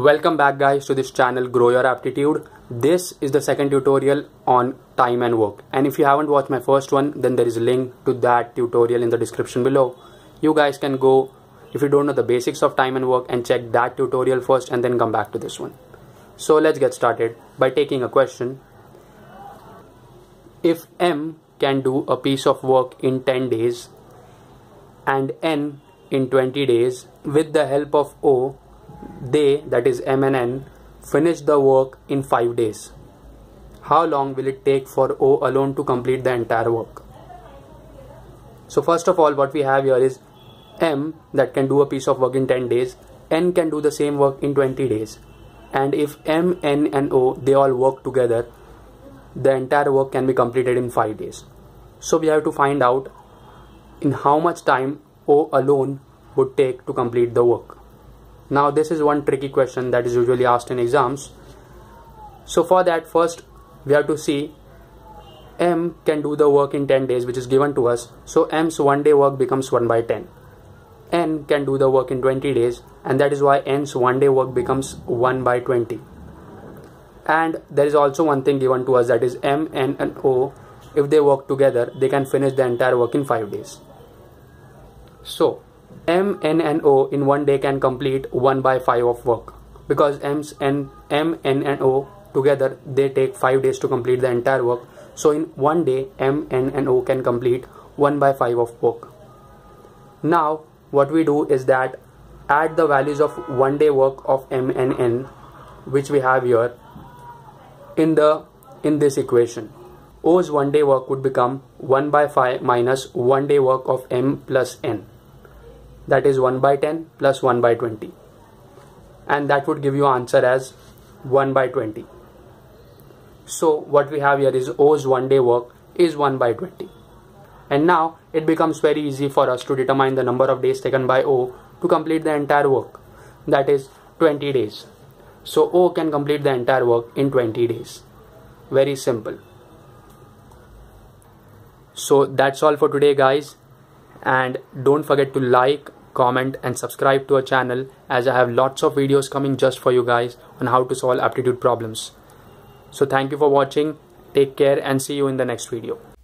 Welcome back guys to this channel Grow Your Aptitude. This is the second tutorial on time and work, and if you haven't watched my first one, then there is a link to that tutorial in the description below. You guys can go, if you don't know the basics of time and work, and check that tutorial first and then come back to this one. So let's get started by taking a question. If M can do a piece of work in 10 days and N in 20 days, with the help of O, they, that is M and N, finish the work in 5 days. How long will it take for O alone to complete the entire work? So first of all, what we have here is M that can do a piece of work in 10 days, N can do the same work in 20 days. And if M, N and O, they all work together, the entire work can be completed in 5 days. So we have to find out in how much time O alone would take to complete the work. Now this is one tricky question that is usually asked in exams. So for that, first we have to see M can do the work in 10 days, which is given to us. So M's 1 day work becomes 1 by 10. N can do the work in 20 days, and that is why N's 1 day work becomes 1 by 20. And there is also one thing given to us, that is M, N and O, if they work together, they can finish the entire work in 5 days. So M, N and O in 1 day can complete 1 by 5 of work, because M, N and O together, they take 5 days to complete the entire work. So in 1 day, M, N and O can complete 1 by 5 of work. Now what we do is that add the values of 1 day work of M and N, which we have here, in this equation. O's 1 day work would become 1 by 5 minus 1 day work of M plus N. That is 1 by 10 plus 1 by 20. And that would give you answer as 1 by 20. So what we have here is O's 1 day work is 1 by 20. And now it becomes very easy for us to determine the number of days taken by O to complete the entire work. That is 20 days. So O can complete the entire work in 20 days. Very simple. So that's all for today guys. And don't forget to like, comment and subscribe to our channel, as I have lots of videos coming just for you guys on how to solve aptitude problems. So thank you for watching, take care and see you in the next video.